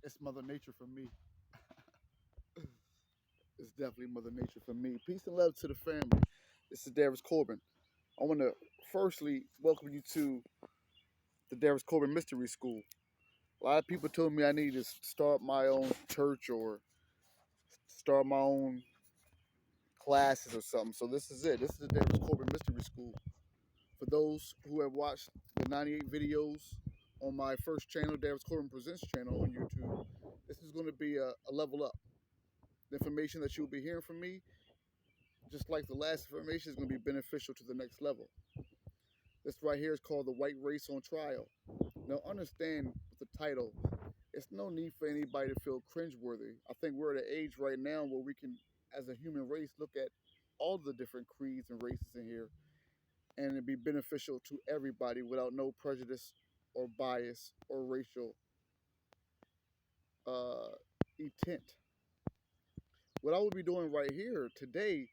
It's Mother Nature for me. It's definitely Mother Nature for me. Peace and love to the family. This is Darius Corbin. I want to firstly welcome you to the Darius Corbin Mystery School. A lot of people told me I need to start my own church or start my own classes or something. So this is it. This is the Darius Corbin Mystery School. For those who have watched the 98 videos on my first channel, Darius Corbin Presents channel on YouTube, this is going to be a level up. The information that you'll be hearing from me, just like the last information, is going to be beneficial to the next level. This right here is called The White Race on Trial. Now, understand with the title, it's no need for anybody to feel cringeworthy. I think we're at an age right now where we can, as a human race, look at all the different creeds and races in here, and it'd be beneficial to everybody without no prejudice or bias or racial uh, intent. What I will be doing right here today,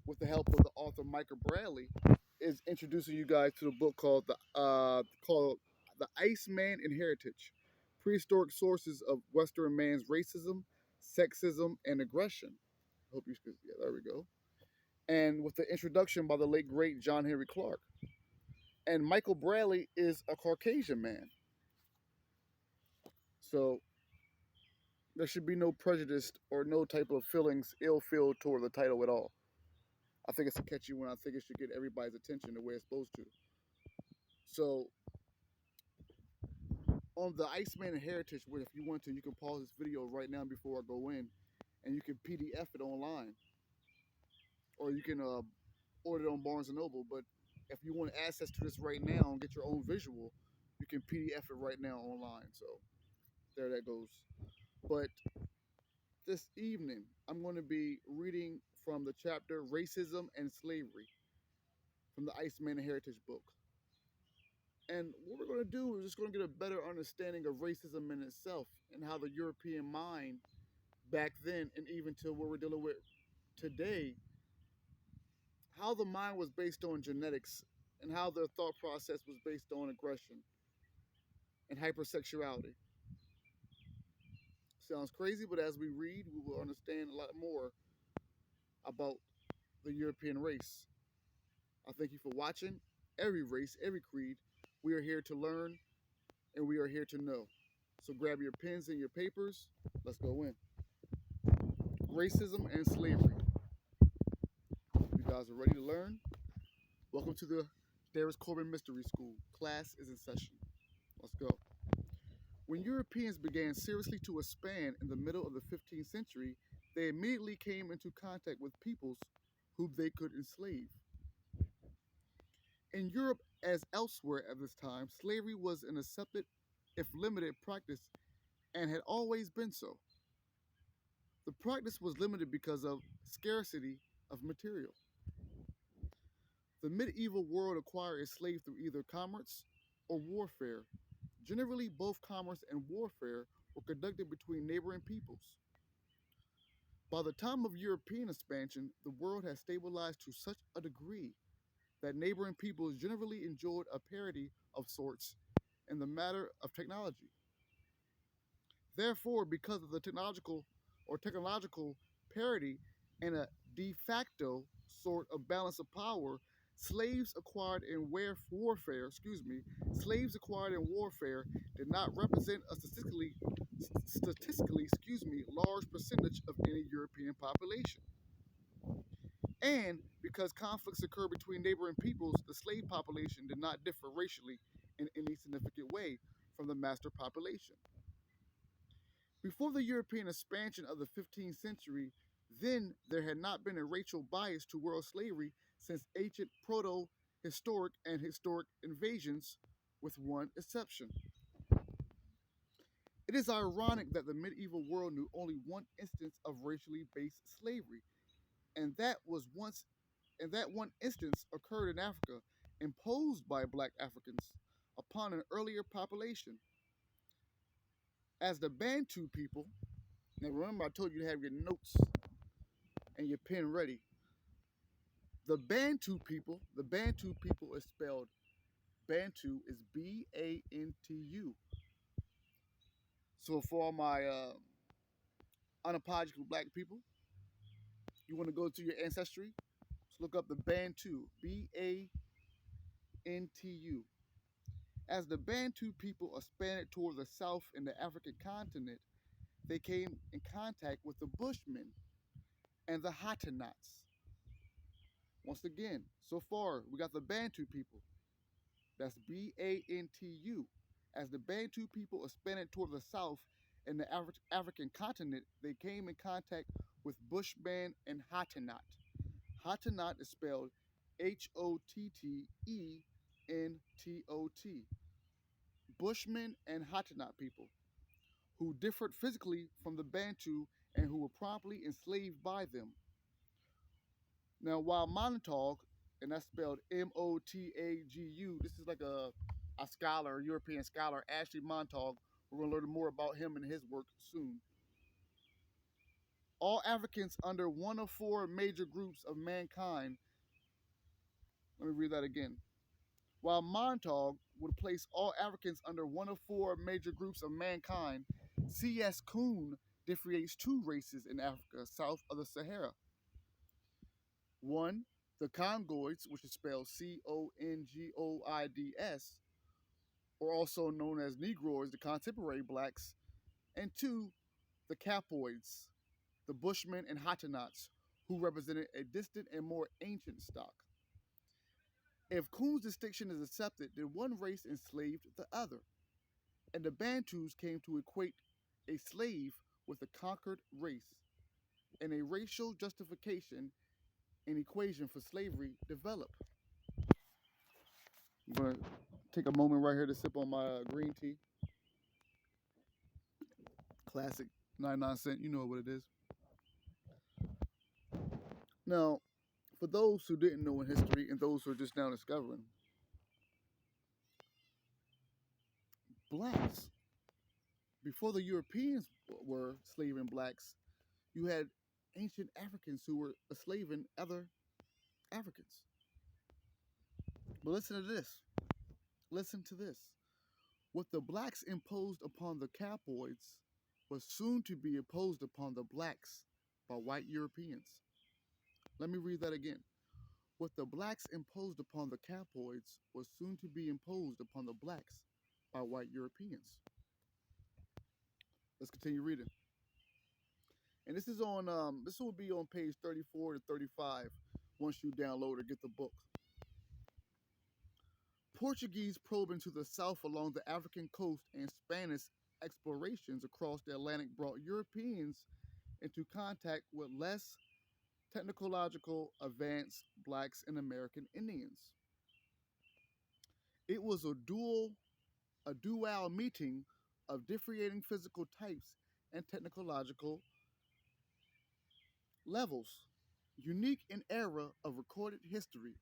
with the help of the author Michael Bradley, is introducing you guys to the book called the Iceman and Heritage: Prehistoric Sources of Western Man's Racism, Sexism, and Aggression. Hope you could, yeah, there we go. And with the introduction by the late great John Henry Clark. And Michael Bradley is a Caucasian man, so there should be no prejudice or no type of feelings, ill feel toward the title at all. I think it's a catchy one. I think it should get everybody's attention the way it's supposed to. So on the Iceman and Heritage, where if you want to, you can pause this video right now before I go in, and you can PDF it online, or you can order it on Barnes and Noble. But if you want access to this right now and get your own visual, you can PDF it right now online. So there that goes. But this evening, I'm going to be reading from the chapter Racism and Slavery from the Iceman and Heritage book. And what we're going to do is just going to get a better understanding of racism in itself and how the European mind back then and even to what we're dealing with today, how the mind was based on genetics and how their thought process was based on aggression and hypersexuality. Sounds crazy, but as we read, we will understand a lot more about the European race. I thank you for watching. Every race, every creed, we are here to learn and we are here to know. So grab your pens and your papers. Let's go in. Racism and slavery. You guys are ready to learn? Welcome to the Darius Corbin Mystery School. Class is in session. Let's go. When Europeans began seriously to expand in the middle of the 15th century, they immediately came into contact with peoples whom they could enslave. In Europe, as elsewhere at this time, slavery was an accepted, if limited, practice and had always been so. The practice was limited because of scarcity of material. The medieval world acquired its slave through either commerce or warfare. Generally, both commerce and warfare were conducted between neighboring peoples. By the time of European expansion, the world had stabilized to such a degree that neighboring peoples generally enjoyed a parity of sorts in the matter of technology. Therefore, because of the technological parity and a de facto sort of balance of power, slaves acquired in warfare did not represent a statistically, large percentage of any European population. And because conflicts occur between neighboring peoples, the slave population did not differ racially in any significant way from the master population. Before the European expansion of the 15th century, then there had not been a racial bias to world slavery since ancient proto-historic and historic invasions, with one exception. It is ironic that the medieval world knew only one instance of racially based slavery, and that one instance occurred in Africa, imposed by black Africans upon an earlier population. As the Bantu people, now remember I told you to have your notes and your pen ready. The Bantu people is spelled Bantu is Bantu. So for all my unapologetic black people, you want to go to your ancestry, just look up the Bantu, Bantu. As the Bantu people expanded toward the south in the African continent, they came in contact with the Bushmen and the Hattenots. Once again, so far we got the Bantu people. That's Bantu. As the Bantu people expanded toward the south in the African continent, they came in contact with Bushman and Hattenot. Hattenot is spelled Hottentot. Bushmen and Hattenot people, who differed physically from the Bantu and who were promptly enslaved by them. Now, while Montague, and that's spelled Motagu, this is like a scholar, a European scholar, Ashley Montague. We're going to learn more about him and his work soon. All Africans under one of four major groups of mankind. Let me read that again. While Montague would place all Africans under one of four major groups of mankind, C.S. Kuhn differentiates two races in Africa south of the Sahara. One, the Congoids, which is spelled Congoids, or also known as Negroids, the contemporary blacks. And two, the Capoids, the Bushmen and Hattenots, who represented a distant and more ancient stock. If Kuhn's distinction is accepted, then one race enslaved the other, and the Bantus came to equate a slave with a conquered race, and a racial justification and equation for slavery developed. I'm going to take a moment right here to sip on my green tea. Classic 99 cent, you know what it is. Now, for those who didn't know in history and those who are just now discovering, blacks, before the Europeans were slaving blacks, you had ancient Africans who were enslaving other Africans. But listen to this. Listen to this. What the blacks imposed upon the Capoids was soon to be imposed upon the blacks by white Europeans. Let me read that again. What the blacks imposed upon the Capoids was soon to be imposed upon the blacks by white Europeans. Let's continue reading. And this is on this will be on page 34 to 35 once you download or get the book. Portuguese probing to the south along the African coast and Spanish explorations across the Atlantic brought Europeans into contact with less technological advanced blacks and American Indians. It was a dual meeting of differentiating physical types and technological levels, unique in era of recorded history.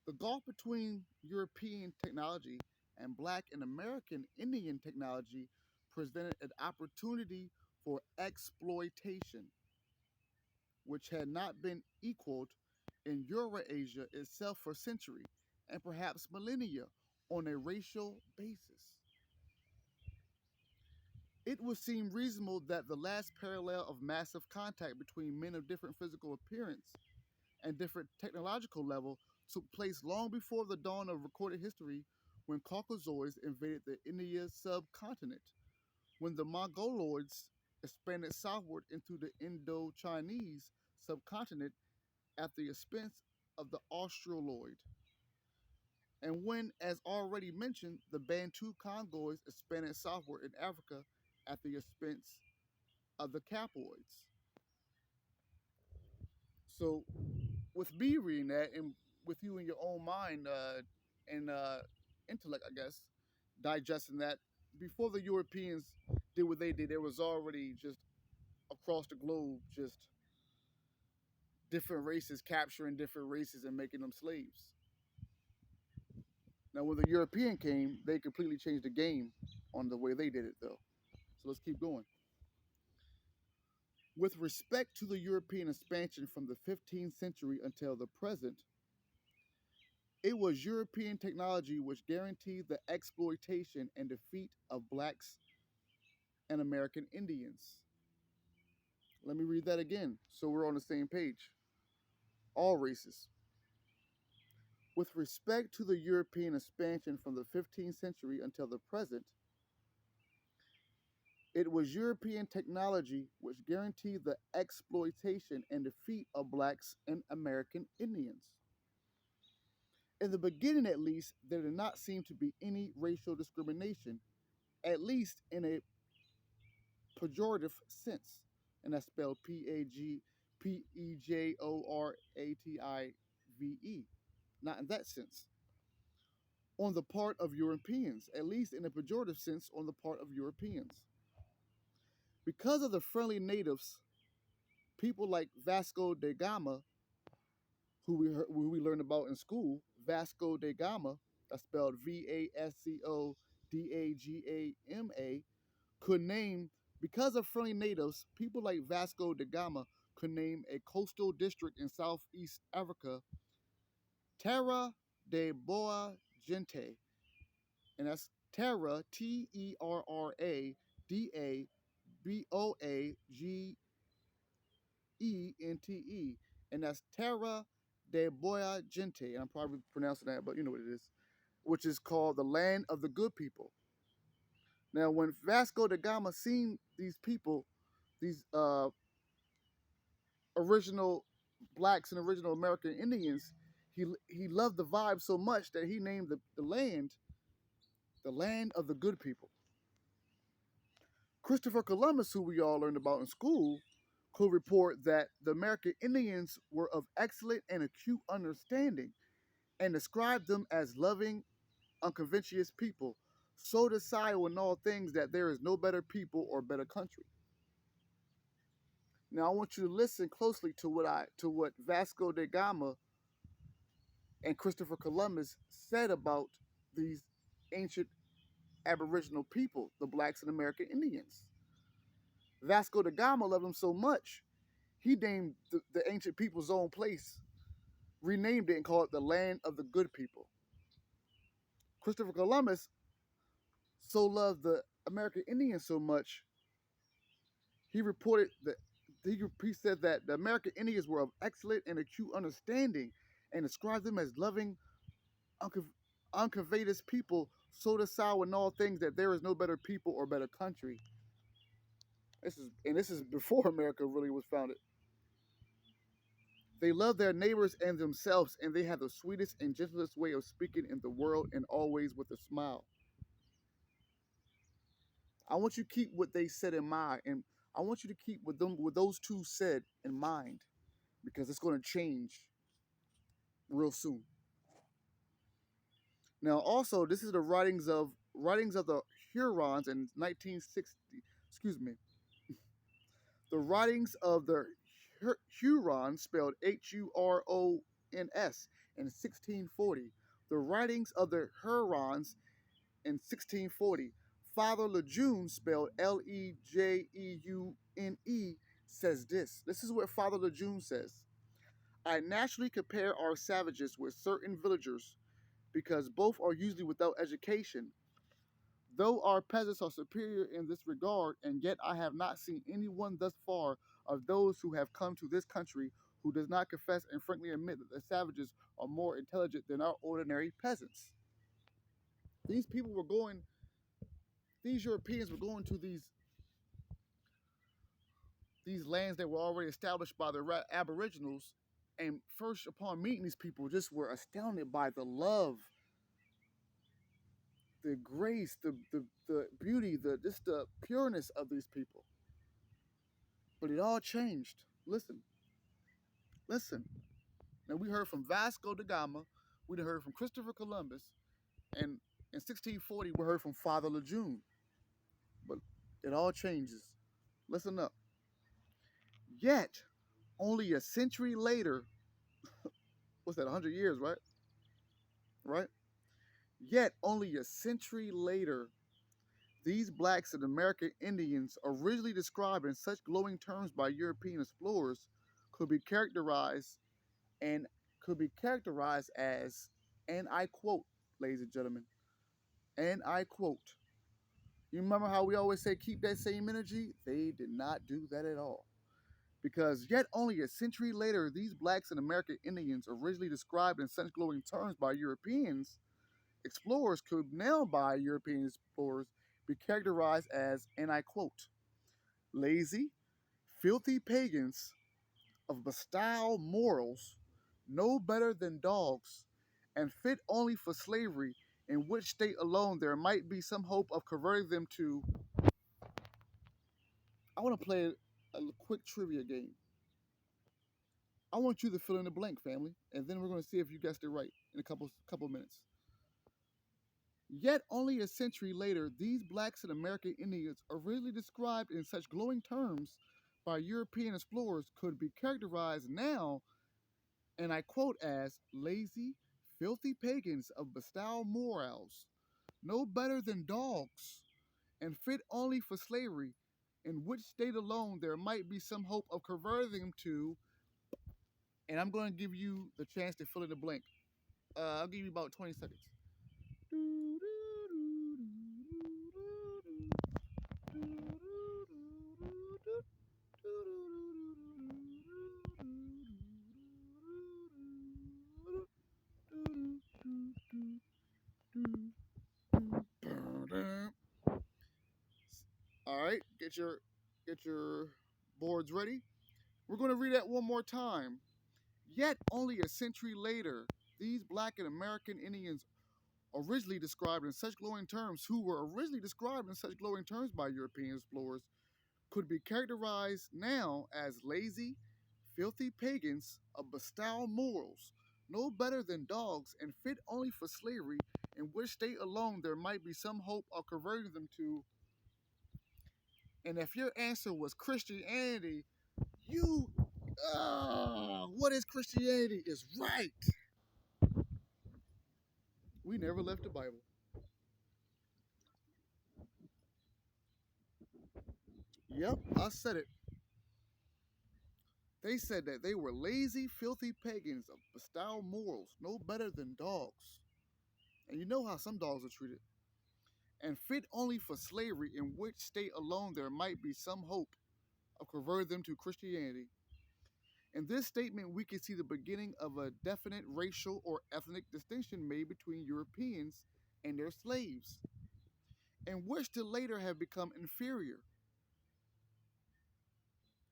The gulf between European technology and Black and American Indian technology presented an opportunity for exploitation, which had not been equaled in Eurasia itself for centuries and perhaps millennia on a racial basis. It would seem reasonable that the last parallel of massive contact between men of different physical appearance and different technological level took place long before the dawn of recorded history when Caucasoids invaded the Indian subcontinent, when the Mongoloids expanded southward into the Indo-Chinese subcontinent at the expense of the Australoid, and when, as already mentioned, the Bantu Congoids expanded southward in Africa at the expense of the Capoids. So, with me reading that, and with you in your own mind and intellect, I guess, digesting that, before the Europeans did what they did, there was already just across the globe just different races capturing different races and making them slaves. Now, when the European came, they completely changed the game on the way they did it, though. So let's keep going. With respect to the European expansion from the 15th century until the present, it was European technology which guaranteed the exploitation and defeat of blacks and American Indians. Let me read that again so we're on the same page. All races. With respect to the European expansion from the 15th century until the present, it was European technology which guaranteed the exploitation and defeat of blacks and American Indians. In the beginning, at least, there did not seem to be any racial discrimination, at least in a pejorative sense, and that's spelled Pejorative, not in that sense. On the part of Europeans, at least in a pejorative sense, on the part of Europeans. Because of the friendly natives, people like Vasco da Gama, who we learned about in school, Vasco da Gama, that's spelled Vascodagama, could name, because of friendly natives, people like Vasco da Gama could name a coastal district in Southeast Africa, Terra de Boa Gente, and that's Terra, Terra, Boagente, and that's Terra de Boa Gente, and I'm probably pronouncing that, but you know what it is, which is called the land of the good people. Now, when Vasco da Gama seen these people, these original blacks and original American Indians, he loved the vibe so much that he named the land of the good people. Christopher Columbus, who we all learned about in school, could report that the American Indians were of excellent and acute understanding and described them as loving, uncoventuous people, so docile in all things that there is no better people or better country. Now I want you to listen closely to what Vasco da Gama and Christopher Columbus said about these ancient Aboriginal people, the blacks and American Indians. Vasco da Gama loved them so much, he named the ancient people's own place, renamed it and called it the land of the good people. Christopher Columbus so loved the American Indians so much, he reported that he said that the American Indians were of excellent and acute understanding and described them as loving, unconveyed people, so docile in all things that there is no better people or better country. This is before America really was founded. They love their neighbors and themselves, and they have the sweetest and gentlest way of speaking in the world, and always with a smile. I want you to keep what they said in mind, and I want you to keep what those two said in mind, because it's going to change real soon. Now, also, this is the writings of the Hurons in 1960. Excuse me, the writings of the Hurons, spelled Hurons, in 1640. The writings of the Hurons in 1640. Father Lejeune, spelled Lejeune, says this. This is what Father Lejeune says. I naturally compare our savages with certain villagers because both are usually without education. Though our peasants are superior in this regard, and yet I have not seen anyone thus far of those who have come to this country who does not confess and frankly admit that the savages are more intelligent than our ordinary peasants. These people were going, these Europeans were going to these lands that were already established by the Aboriginals, and first upon meeting these people, just were astounded by the love, the grace, the beauty, the pureness of these people. But it all changed. Listen, listen. Now we heard from Vasco da Gama, we heard from Christopher Columbus, and in 1640 we heard from Father Lejeune. But it all changes. Listen up. Yet, only a century later, what's that, 100 years, right? Right? Yet, only a century later, these blacks and American Indians, originally described in such glowing terms by European explorers, could be characterized and could be characterized as, and I quote, ladies and gentlemen, and I quote, You remember how we always say keep that same energy? They did not do that at all. Because yet only a century later, these blacks and American Indians, originally described in such glowing terms by Europeans, explorers could now by European explorers be characterized as, and I quote, lazy, filthy pagans of bastile morals, no better than dogs, and fit only for slavery, in which state alone there might be some hope of converting them to. I want to play a quick trivia game. I want you to fill in the blank, family, and then we're going to see if you guessed it right in a couple minutes. Yet only a century later, these blacks and American Indians, originally described in such glowing terms by European explorers, could be characterized now, and I quote, as lazy, filthy pagans of bastile morals, no better than dogs, and fit only for slavery, in which state alone there might be some hope of converting them to. And I'm going to give you the chance to fill in the blank. I'll give you about 20 seconds. All right, get your boards ready. We're going to read that one more time. Yet only a century later, these black and American Indians, originally described in such glowing terms, who were originally described in such glowing terms by European explorers, could be characterized now as lazy, filthy pagans of bastile morals, no better than dogs, and fit only for slavery, in which state alone there might be some hope of converting them to. And if your answer was Christianity, you, what is Christianity? Is right. We never left the Bible. Yep, I said it. They said that they were lazy, filthy pagans of bastile morals, no better than dogs. And you know how some dogs are treated. And fit only for slavery, in which state alone there might be some hope of converting them to Christianity. In this statement, we can see the beginning of a definite racial or ethnic distinction made between Europeans and their slaves, and which to later have become inferior.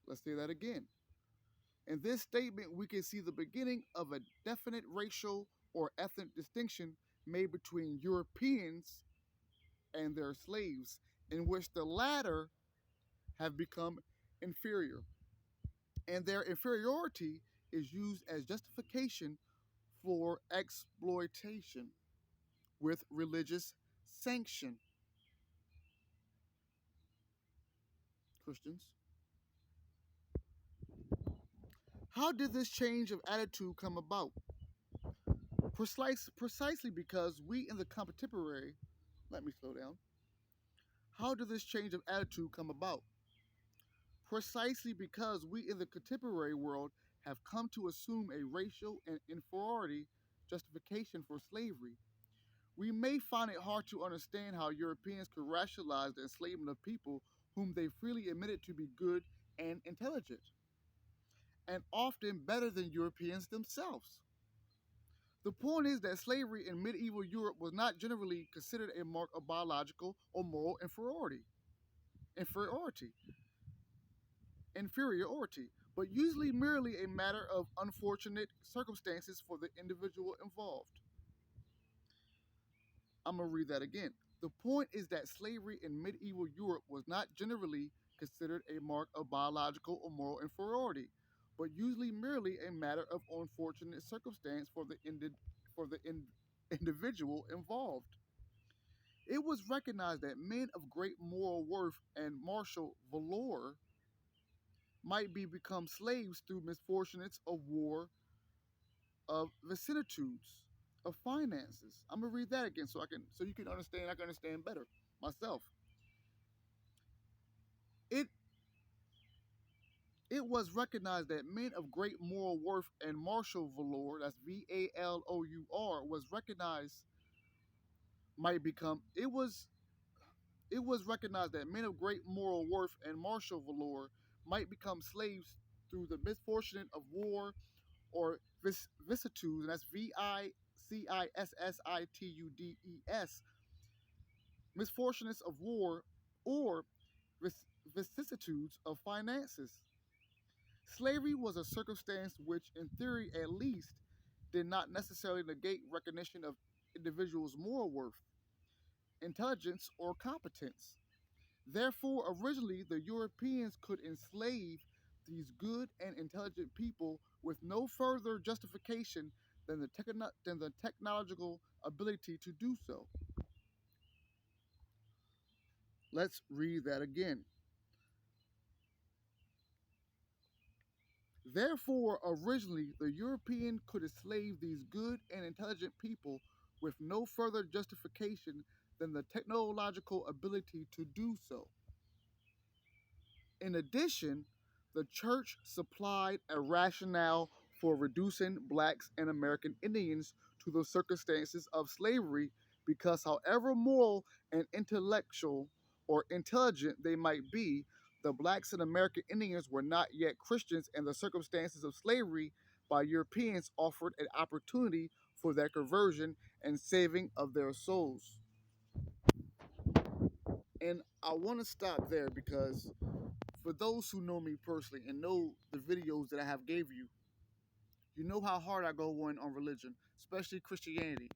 Let's say that again. In this statement, we can see the beginning of a definite racial or ethnic distinction made between Europeans and their slaves, in which the latter have become inferior. And their inferiority is used as justification for exploitation with religious sanction. Christians. How did this change of attitude come about? Precisely because we in the contemporary, let me slow down. How did this change of attitude come about? Precisely because we in the contemporary world have come to assume a racial and inferiority justification for slavery. We may find it hard to understand how Europeans could rationalize the enslavement of people whom they freely admitted to be good and intelligent, and often better than Europeans themselves. The point is that slavery in medieval Europe was not generally considered a mark of biological or moral inferiority, inferiority, but usually merely a matter of unfortunate circumstances for the individual involved. I'm going to read that again. The point is that slavery in medieval Europe was not generally considered a mark of biological or moral inferiority, but usually merely a matter of unfortunate circumstance for the individual involved. It was recognized that men of great moral worth and martial valor might be become slaves through misfortunes of war, of vicissitudes, of finances. I'm gonna read that again so you can understand. I can understand better myself. It it was recognized that men of great moral worth and martial valor, that's VALOUR, was recognized might become. It was it was recognized that men of great moral worth and martial valor might become slaves through the misfortune of war or vicissitudes, and that's vicissitudes, misfortunes of war or vicissitudes of finances. Slavery was a circumstance which, in theory at least, did not necessarily negate recognition of individuals' moral worth, intelligence, or competence. Therefore, originally, the Europeans could enslave these good and intelligent people with no further justification than the technological ability to do so. Let's read that again. Therefore, originally, the European could enslave these good and intelligent people with no further justification than the technological ability to do so. In addition, the church supplied a rationale for reducing blacks and American Indians to the circumstances of slavery because, however moral and intellectual or intelligent they might be, the blacks and American Indians were not yet Christians, and the circumstances of slavery by Europeans offered an opportunity for their conversion and saving of their souls. And I want to stop there because for those who know me personally and know the videos that I have gave you, you know how hard I go on religion, especially Christianity,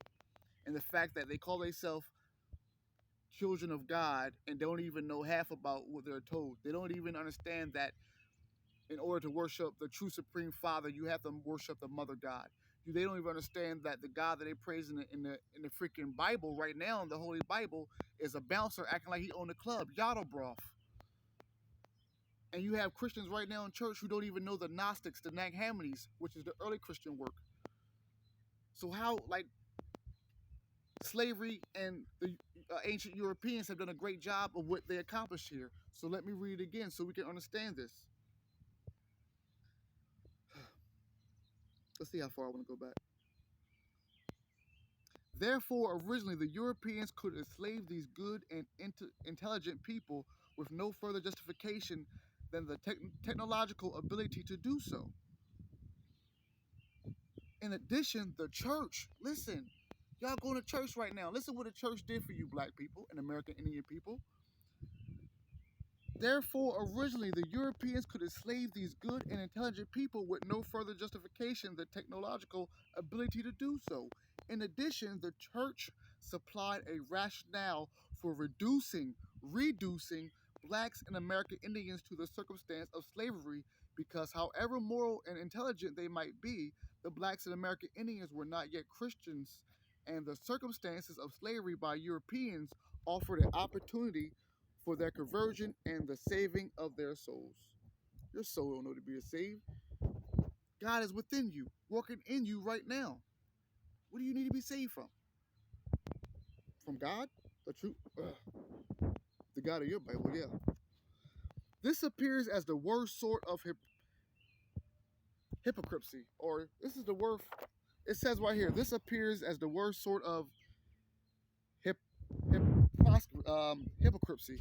and the fact that they call themselves children of God and don't even know half about what they're told. They don't even understand that in order to worship the true supreme Father, you have to worship the Mother God. They don't even understand that the God that they praise in the freaking Bible right now, in the Holy Bible, is a bouncer acting like he owned a club, Yadobroth. And you have Christians right now in church who don't even know the Gnostics, the Nag Hammadies, which is the early Christian work. So how, like, slavery and the ancient Europeans have done a great job of what they accomplished here. So let me read it again so we can understand this. Let's see how far I want to go back. Therefore, originally, the Europeans could enslave these good and intelligent people with no further justification than the technological ability to do so. In addition, the church, listen, y'all going to church right now. Listen what the church did for you, black people and American Indian people. Therefore, originally, the Europeans could enslave these good and intelligent people with no further justification than technological ability to do so. In addition, the church supplied a rationale for reducing blacks and American Indians to the circumstance of slavery because, however moral and intelligent they might be, the blacks and American Indians were not yet Christians, and the circumstances of slavery by Europeans offered an opportunity for their conversion and the saving of their souls. Your soul don't know to be saved. God is within you, working in you right now. What do you need to be saved from? From God? The truth? The God of your Bible, yeah. This appears as the worst sort of hypocrisy, or this is the worst. It says right here, this appears as the worst sort of hypocrisy. Hypocrisy.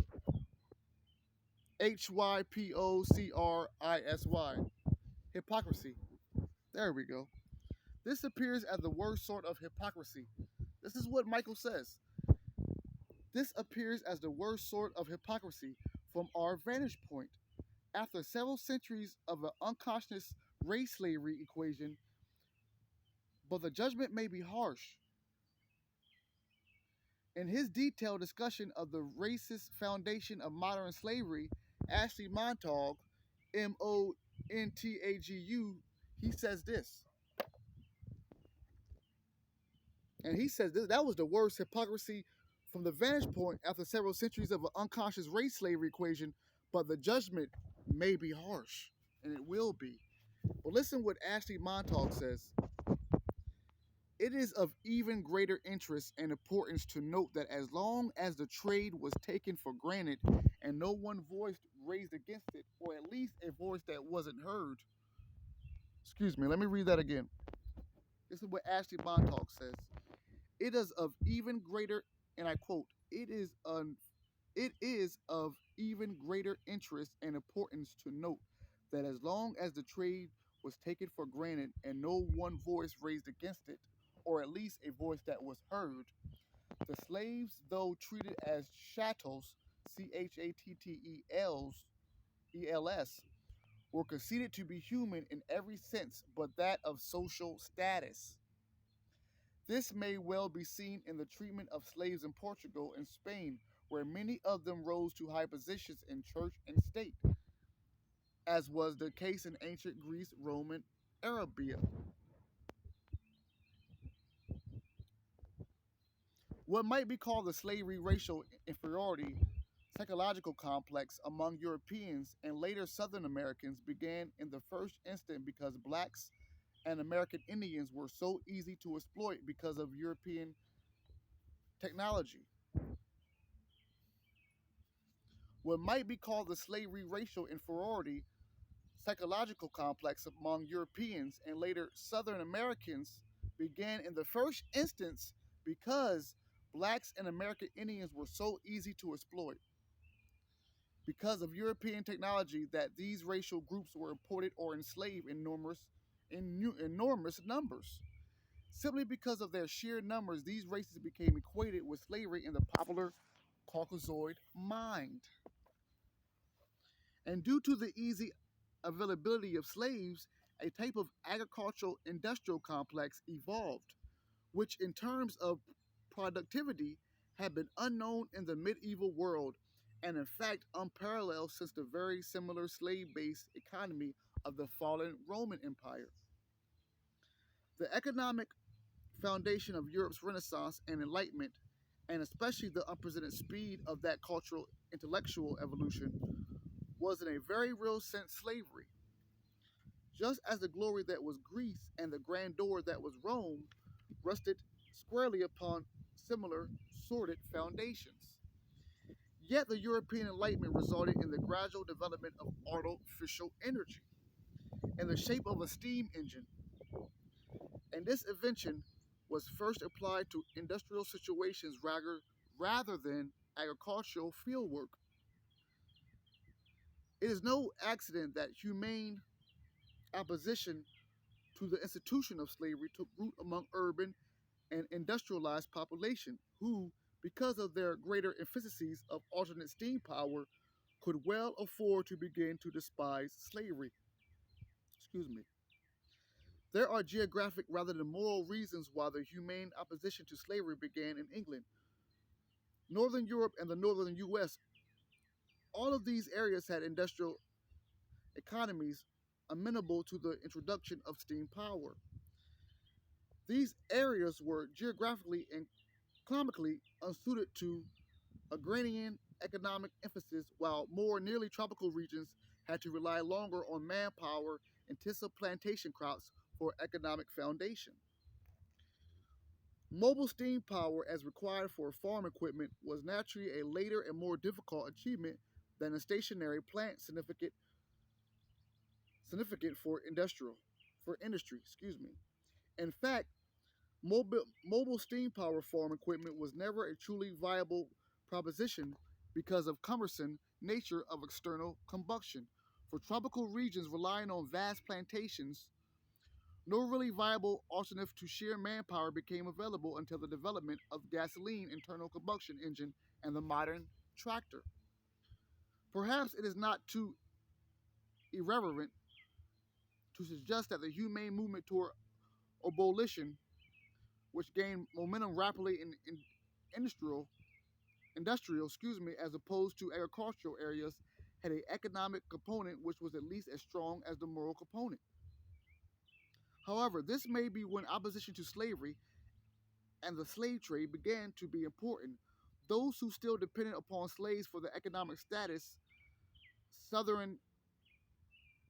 Hypocrisy. There we go. This appears as the worst sort of hypocrisy. This is what Michael says. This appears as the worst sort of hypocrisy from our vantage point. After several centuries of an unconscious race slavery equation, but the judgment may be harsh. In his detailed discussion of the racist foundation of modern slavery, Ashley Montagu, Montagu, he says this. And he says that was the worst hypocrisy from the vantage point after several centuries of an unconscious race slavery equation, but the judgment may be harsh, and it will be. But listen what Ashley Montagu says. It is of even greater interest and importance to note that as long as the trade was taken for granted and no one voice raised against it, or at least a voice that wasn't heard. Excuse me, let me read that again. This is what Ashley Montagu says. It is of even greater, and I quote, It is of even greater interest and importance to note that as long as the trade was taken for granted and no one voice raised against it, or at least a voice that was heard, the slaves, though treated as chattels, chattels, were conceded to be human in every sense but that of social status. This may well be seen in the treatment of slaves in Portugal and Spain, where many of them rose to high positions in church and state, as was the case in ancient Greece, Rome, and Arabia. What might be called the slavery racial inferiority psychological complex among Europeans and later Southern Americans began in the first instant because blacks and American Indians were so easy to exploit because of European technology. What might be called the slavery racial inferiority psychological complex among Europeans and later Southern Americans began in the first instance because blacks and American Indians were so easy to exploit. Because of European technology, that these racial groups were imported or enslaved in enormous numbers. Simply because of their sheer numbers, these races became equated with slavery in the popular Caucasoid mind. And due to the easy availability of slaves, a type of agricultural industrial complex evolved, which, in terms of productivity, had been unknown in the medieval world and, in fact, unparalleled since the very similar slave based economy of the fallen Roman Empire. The economic foundation of Europe's Renaissance and Enlightenment, and especially the unprecedented speed of that cultural intellectual evolution, was in a very real sense slavery. Just as the glory that was Greece and the grandeur that was Rome rested squarely upon similar sordid foundations. Yet the European Enlightenment resulted in the gradual development of artificial energy in the shape of a steam engine, and this invention was first applied to industrial situations rather than agricultural fieldwork. It is no accident that humane opposition to the institution of slavery took root among urban and industrialized population who, because of their greater efficiencies of alternate steam power, could well afford to begin to despise slavery. Excuse me. There are geographic rather than moral reasons why the humane opposition to slavery began in England, Northern Europe, and the Northern US. All of these areas had industrial economies amenable to the introduction of steam power. These areas were geographically and climatically unsuited to agrarian economic emphasis, while more nearly tropical regions had to rely longer on manpower intensive plantation crops for economic foundation. Mobile steam power, as required for farm equipment, was naturally a later and more difficult achievement than a stationary plant significant for industry. Excuse me. In fact, mobile steam power farm equipment was never a truly viable proposition because of cumbersome nature of external combustion. For tropical regions relying on vast plantations, no really viable alternative to sheer manpower became available until the development of gasoline internal combustion engine and the modern tractor. Perhaps it is not too irreverent to suggest that the humane movement toward abolition, which gained momentum rapidly in industrial as opposed to agricultural areas, had an economic component which was at least as strong as the moral component. However, this may be when opposition to slavery and the slave trade began to be important. Those who still depended upon slaves for their economic status, southern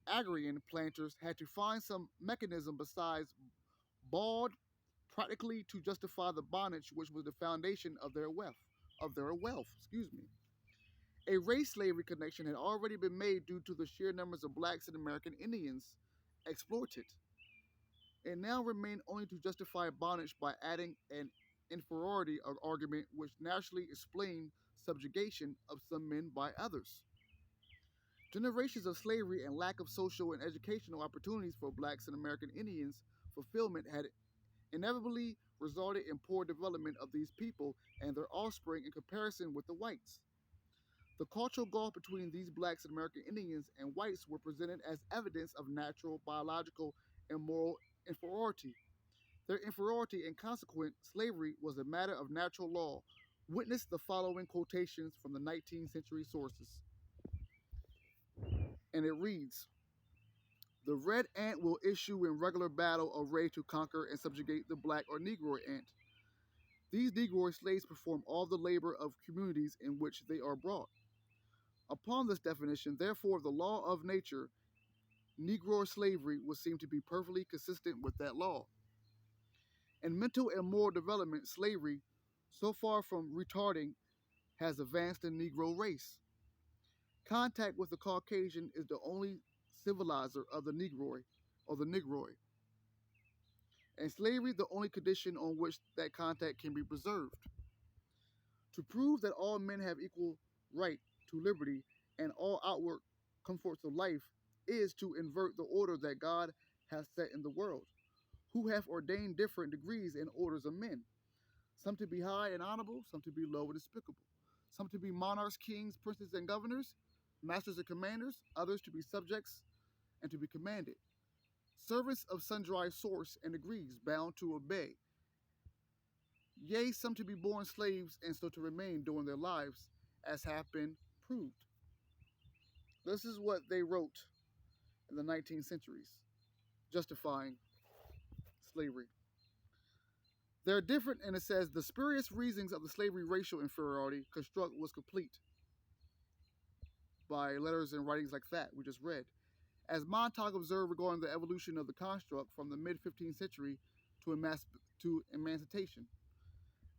agrarian planters, had to find some mechanism besides bald practically to justify the bondage which was the foundation of their wealth. Excuse me. A race slavery connection had already been made due to the sheer numbers of blacks and American Indians exploited. It now remained only to justify bondage by adding an inferiority argument which naturally explained subjugation of some men by others. Generations of slavery and lack of social and educational opportunities for blacks and American Indians fulfillment had inevitably resulted in poor development of these people and their offspring in comparison with the whites. The cultural gulf between these blacks and American Indians and whites were presented as evidence of natural, biological, and moral inferiority. Their inferiority and consequent slavery was a matter of natural law. Witness the following quotations from the 19th century sources. And it reads, "The red ant will issue in regular battle array to conquer and subjugate the black or Negro ant. These Negro slaves perform all the labor of communities in which they are brought. Upon this definition, therefore, the law of nature, Negro slavery would seem to be perfectly consistent with that law. In mental and moral development, slavery, so far from retarding, has advanced the Negro race. Contact with the Caucasian is the only civilizer of the Negroid, and slavery the only condition on which that contact can be preserved. To prove that all men have equal right to liberty and all outward comforts of life is to invert the order that God has set in the world, who hath ordained different degrees and orders of men, some to be high and honorable, some to be low and despicable, some to be monarchs, kings, princes, and governors, masters and commanders, others to be subjects and to be commanded, servants of sundry sorts and degrees, bound to obey, yea, some to be born slaves and so to remain during their lives, as have been proved." This is what they wrote in the 19th centuries, justifying slavery. They're different, and it says the spurious reasons of the slavery racial inferiority construct was complete by letters and writings like that we just read. As Montague observed regarding the evolution of the construct from the mid-15th century to emancipation,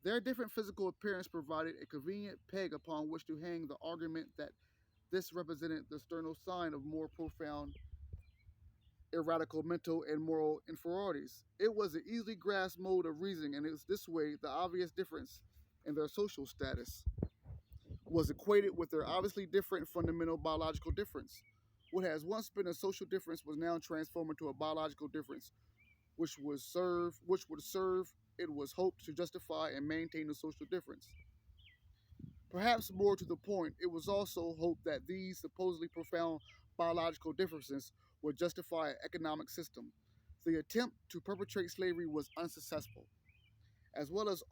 their different physical appearance provided a convenient peg upon which to hang the argument that this represented the external sign of more profound irradical mental and moral inferiorities. It was an easily grasped mode of reasoning, and it was this way the obvious difference in their social status was equated with their obviously different fundamental biological difference. What has once been a social difference was now transformed into a biological difference, which would serve, it was hoped, to justify and maintain the social difference. Perhaps more to the point, it was also hoped that these supposedly profound biological differences would justify an economic system. The attempt to perpetrate slavery was unsuccessful, as well as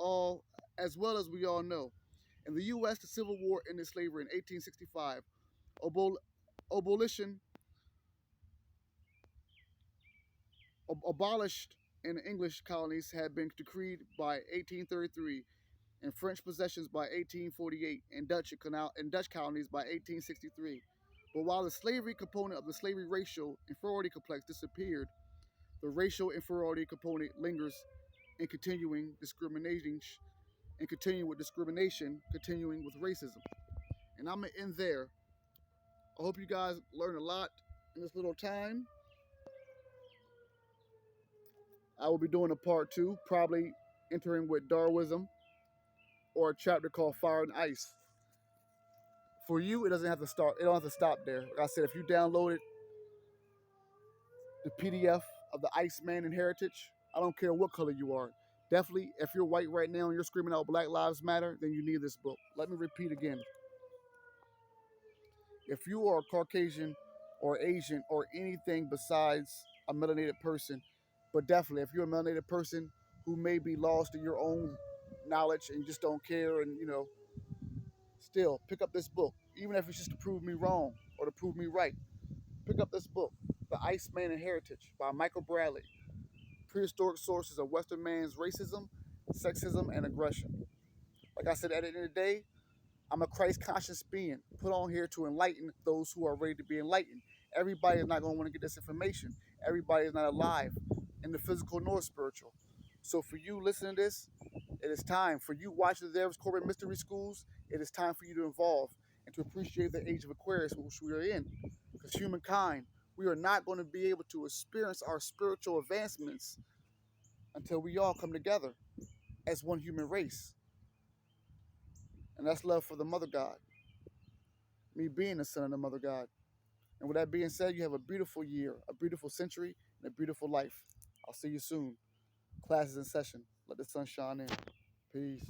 we all know. In the U.S., the Civil War ended slavery in 1865. Abolition abolished in the English colonies had been decreed by 1833, and French possessions by 1848, and Dutch colonies by 1863. But while the slavery component of the slavery racial inferiority complex disappeared, the racial inferiority component lingers in continuing with discrimination, continuing with racism. And I'm gonna end there. I hope you guys learned a lot in this little time. I will be doing a part two, probably entering with Darwinism or a chapter called Fire and Ice. For you, it doesn't have to start. It don't have to stop there. Like I said, if you downloaded the PDF of the Iceman and Heritage, I don't care what color you are. Definitely, if you're white right now and you're screaming out Black Lives Matter, then you need this book. Let me repeat again. If you are Caucasian or Asian or anything besides a melanated person, but definitely if you're a melanated person who may be lost in your own knowledge and you just don't care, and still pick up this book, even if it's just to prove me wrong or to prove me right. Pick up this book, The Iceman and Heritage by Michael Bradley. Prehistoric sources of Western man's racism, sexism, and aggression. Like I said, at the end of the day, I'm a Christ conscious being put on here to enlighten those who are ready to be enlightened. Everybody is not going to want to get this information. Everybody is not alive in the physical nor spiritual. So for you listening to this, it is time. For you watching the Davis Corbin Mystery Schools, it is time for you to evolve and to appreciate the age of Aquarius which we are in. Because humankind, we are not going to be able to experience our spiritual advancements until we all come together as one human race. And that's love for the Mother God, me being the son of the Mother God. And with that being said, you have a beautiful year, a beautiful century, and a beautiful life. I'll see you soon. Class is in session. Let the sun shine in. Peace.